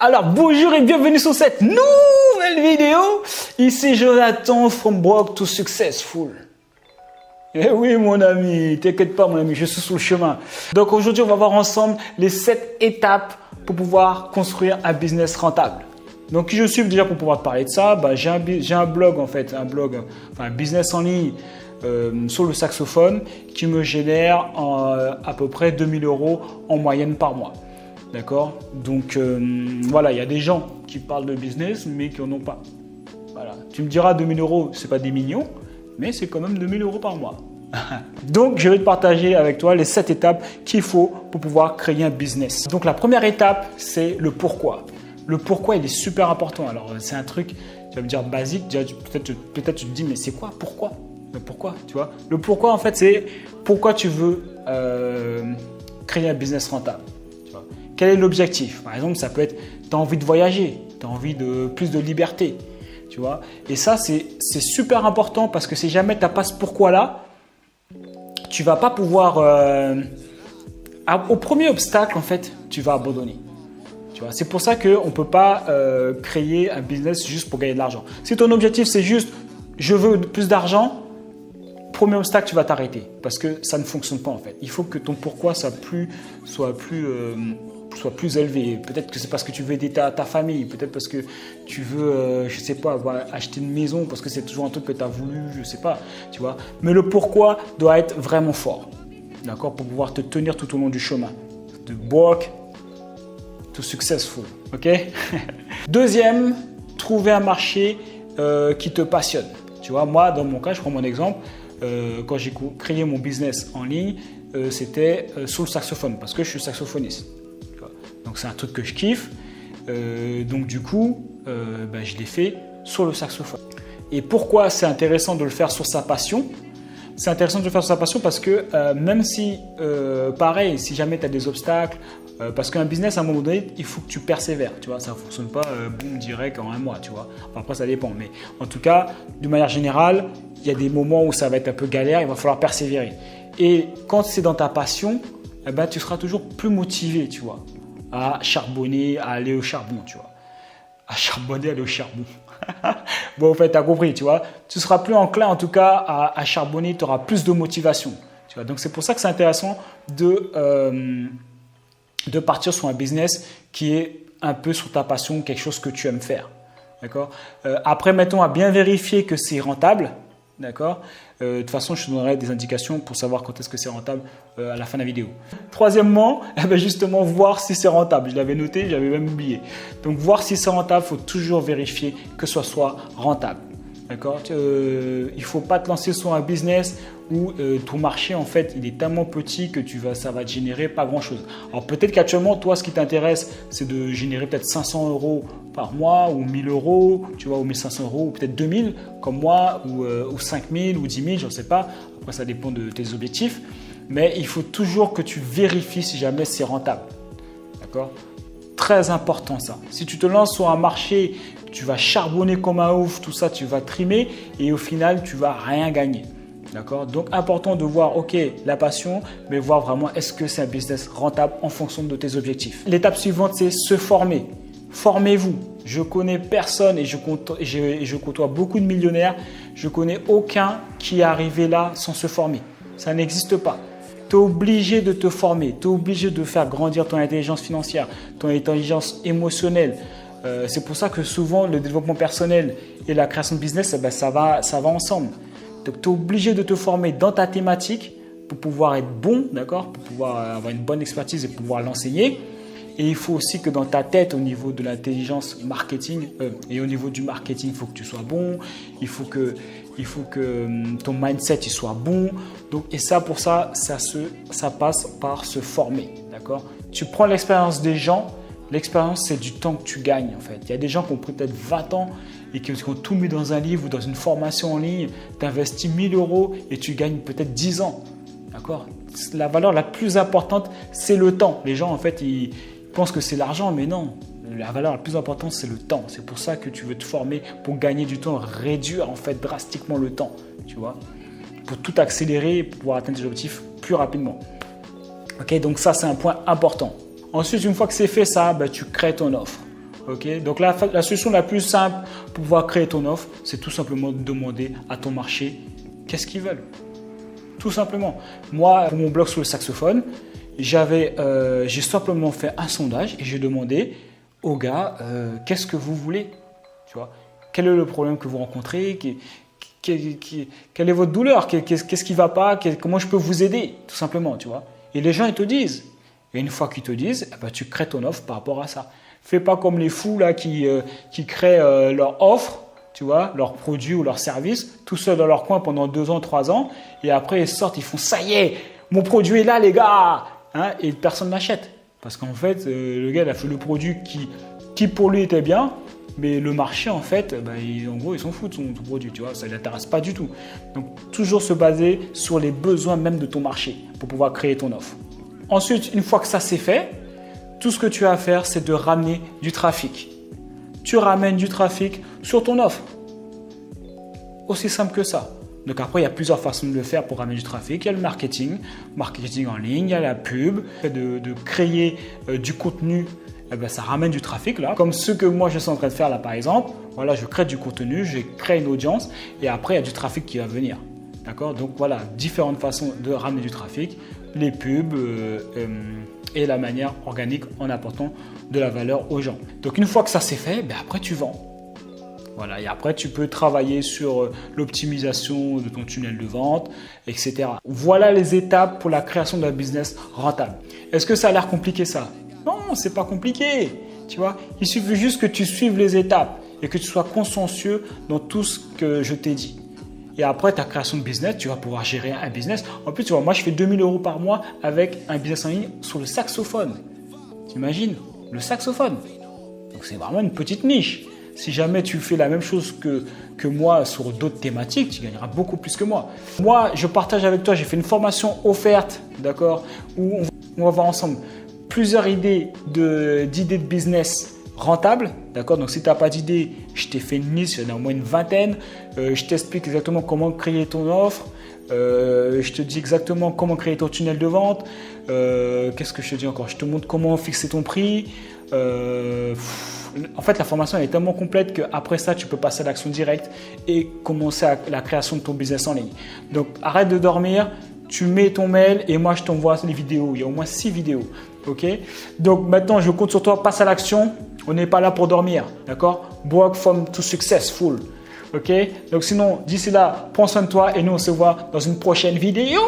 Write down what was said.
Alors bonjour et bienvenue sur cette nouvelle vidéo. Ici Jonathan from broke to successful. Eh oui mon ami, t'inquiète pas mon ami, je suis sur le chemin. Donc aujourd'hui on va voir ensemble les 7 étapes pour pouvoir construire un business rentable. Donc qui je suis déjà pour pouvoir te parler de ça, j'ai un blog en fait, un business en ligne sur le saxophone qui me génère à peu près 2000 € en moyenne par mois. D'accord? Donc voilà, il y a des gens qui parlent de business mais qui n'en ont pas. Voilà. Tu me diras 2000 €, ce n'est pas des millions, mais c'est quand même 2000 € par mois. Donc je vais te partager avec toi les 7 étapes qu'il faut pour pouvoir créer un business. Donc la première étape, c'est le pourquoi. Le pourquoi, il est super important. Alors c'est un truc, tu vas me dire basique, peut-être tu te dis mais c'est quoi? Pourquoi? Le pourquoi, tu vois? Le pourquoi en fait, c'est pourquoi tu veux créer un business rentable. Quel est l'objectif? Par exemple, ça peut être, tu as envie de voyager, tu as envie de plus de liberté, tu vois. Et ça, c'est super important parce que si jamais tu n'as pas ce pourquoi-là, tu ne vas pas pouvoir… au premier obstacle, en fait, tu vas abandonner. C'est pour ça qu'on ne peut pas créer un business juste pour gagner de l'argent. Si ton objectif, c'est juste « je veux plus d'argent », premier obstacle, tu vas t'arrêter parce que ça ne fonctionne pas en fait. Il faut que ton pourquoi soit plus élevé. Peut-être que c'est parce que tu veux aider ta famille, peut-être parce que tu veux, je sais pas, acheter une maison parce que c'est toujours un truc que tu as voulu, je sais pas, tu vois. Mais le pourquoi doit être vraiment fort, d'accord, pour pouvoir te tenir tout au long du chemin. De broke to successful, ok. Deuxième, trouver un marché qui te passionne. Tu vois, moi, dans mon cas, je prends mon exemple, quand j'ai créé mon business en ligne, c'était sur le saxophone parce que je suis saxophoniste. Donc c'est un truc que je kiffe, donc du coup je l'ai fait sur le saxophone. Et pourquoi c'est intéressant de le faire sur sa passion? C'est intéressant de le faire sur sa passion parce que même si, pareil, si jamais tu as des obstacles, parce qu'un business à un moment donné, il faut que tu persévères, tu vois, ça ne fonctionne pas boum direct en un mois, tu vois. Enfin, après ça dépend, mais en tout cas, d'une manière générale, il y a des moments où ça va être un peu galère, il va falloir persévérer. Et quand c'est dans ta passion, tu seras toujours plus motivé, tu vois, à charbonner, à aller au charbon, tu vois. À charbonner, aller au charbon. Bon, en fait, tu as compris, tu vois. Tu seras plus enclin, en tout cas, à charbonner, tu auras plus de motivation. Tu vois. Donc, c'est pour ça que c'est intéressant de partir sur un business qui est un peu sur ta passion, quelque chose que tu aimes faire. D'accord. Après, mettons à bien vérifier que c'est rentable. D'accord. De toute façon, je te donnerai des indications pour savoir quand est-ce que c'est rentable à la fin de la vidéo. Troisièmement, justement, voir si c'est rentable. Je l'avais noté, j'avais même oublié. Donc, voir si c'est rentable, il faut toujours vérifier que ce soit rentable. D'accord. Il ne faut pas te lancer sur un business où ton marché, en fait, il est tellement petit que ça va te générer pas grand-chose. Alors, peut-être qu'actuellement, toi, ce qui t'intéresse, c'est de générer peut-être 500 € par mois ou 1000 €, tu vois, ou 1500 € ou peut-être 2000 comme moi ou 5000 ou 10 000, je ne sais pas. Après, ça dépend de tes objectifs. Mais il faut toujours que tu vérifies si jamais c'est rentable. D'accord? Très important ça. Si tu te lances sur un marché, tu vas charbonner comme un ouf, tout ça, tu vas trimer et au final, tu ne vas rien gagner. D'accord? Donc, important de voir, ok, la passion, mais voir vraiment est-ce que c'est un business rentable en fonction de tes objectifs. L'étape suivante, c'est se former. Formez-vous. Je connais personne et je côtoie beaucoup de millionnaires. Je connais aucun qui est arrivé là sans se former. Ça n'existe pas. Tu es obligé de te former. Tu es obligé de faire grandir ton intelligence financière, ton intelligence émotionnelle. C'est pour ça que souvent, le développement personnel et la création de business, ça va ensemble. Donc, tu es obligé de te former dans ta thématique pour pouvoir être bon, d'accord, pour pouvoir avoir une bonne expertise et pouvoir l'enseigner. Et il faut aussi que dans ta tête, au niveau de l'intelligence marketing et au niveau du marketing, il faut que tu sois bon. Il faut que ton mindset il soit bon. Donc, et ça, pour ça, ça passe par se former, d'accord. Tu prends l'expérience des gens. L'expérience, c'est du temps que tu gagnes en fait. Il y a des gens qui ont peut-être 20 ans et qui ont tout mis dans un livre ou dans une formation en ligne. Tu investis 1000 € et tu gagnes peut-être 10 ans. D'accord? La valeur la plus importante, c'est le temps. Les gens, en fait, ils pensent que c'est l'argent, mais non. La valeur la plus importante, c'est le temps. C'est pour ça que tu veux te former pour gagner du temps, réduire en fait drastiquement le temps, tu vois, pour tout accélérer et pour pouvoir atteindre tes objectifs plus rapidement. Ok, donc ça, c'est un point important. Ensuite, une fois que c'est fait ça, tu crées ton offre. Ok, donc la solution la plus simple pour pouvoir créer ton offre, c'est tout simplement de demander à ton marché qu'est-ce qu'ils veulent. Tout simplement. Moi, pour mon blog sur le saxophone, j'ai simplement fait un sondage et j'ai demandé aux gars qu'est-ce que vous voulez, tu vois, quel est le problème que vous rencontrez, quelle est votre douleur, qu'est-ce qui ne va pas, comment je peux vous aider, tout simplement, tu vois. Et les gens, ils te disent. Et une fois qu'ils te disent, eh ben, tu crées ton offre par rapport à ça. Fais pas comme les fous là qui créent leur offre, tu vois, leurs produits ou leurs services, tout seuls dans leur coin pendant 2 ans, 3 ans, et après ils sortent, ils font ça y est, mon produit est là les gars, hein, et personne n'achète. Parce qu'en fait, le gars il a fait le produit qui pour lui était bien, mais le marché en fait, en gros ils s'en foutent de son produit, tu vois, ça ne l'intéresse pas du tout. Donc toujours se baser sur les besoins même de ton marché pour pouvoir créer ton offre. Ensuite, une fois que ça c'est fait, tout ce que tu as à faire, c'est de ramener du trafic. Tu ramènes du trafic sur ton offre. Aussi simple que ça. Donc après, il y a plusieurs façons de le faire pour ramener du trafic. Il y a le marketing en ligne, il y a la pub, de créer du contenu. Ça ramène du trafic là. Comme ce que moi je suis en train de faire là par exemple. Voilà, je crée du contenu, je crée une audience et après il y a du trafic qui va venir. D'accord? Donc voilà, différentes façons de ramener du trafic. Les pubs et la manière organique en apportant de la valeur aux gens. Donc une fois que ça c'est fait, après tu vends. Voilà, et après tu peux travailler sur l'optimisation de ton tunnel de vente, etc. Voilà les étapes pour la création d'un business rentable. Est-ce que ça a l'air compliqué ça? Non, c'est pas compliqué. Tu vois, il suffit juste que tu suives les étapes et que tu sois consciencieux dans tout ce que je t'ai dit. Et après ta création de business, tu vas pouvoir gérer un business. En plus, tu vois, moi, je fais 2 000 € par mois avec un business en ligne sur le saxophone. T'imagines? Le saxophone. Donc, c'est vraiment une petite niche. Si jamais tu fais la même chose que moi sur d'autres thématiques, tu gagneras beaucoup plus que moi. Moi, je partage avec toi, j'ai fait une formation offerte, d'accord, où on va voir ensemble plusieurs idées de business rentable, d'accord? Donc si tu n'as pas d'idée, je t'ai fait une liste, il y en a au moins une vingtaine. Je t'explique exactement comment créer ton offre. Je te dis exactement comment créer ton tunnel de vente. Qu'est-ce que je te dis encore? Je te montre comment fixer ton prix. En fait, la formation elle est tellement complète qu'après ça, tu peux passer à l'action directe et commencer la création de ton business en ligne. Donc arrête de dormir. Tu mets ton mail et moi je t'envoie les vidéos. Il y a au moins 6 vidéos. Ok? Donc maintenant, je compte sur toi. Passe à l'action. On n'est pas là pour dormir. D'accord? Work from to successful. Ok? Donc sinon, d'ici là, prends soin de toi et nous on se voit dans une prochaine vidéo.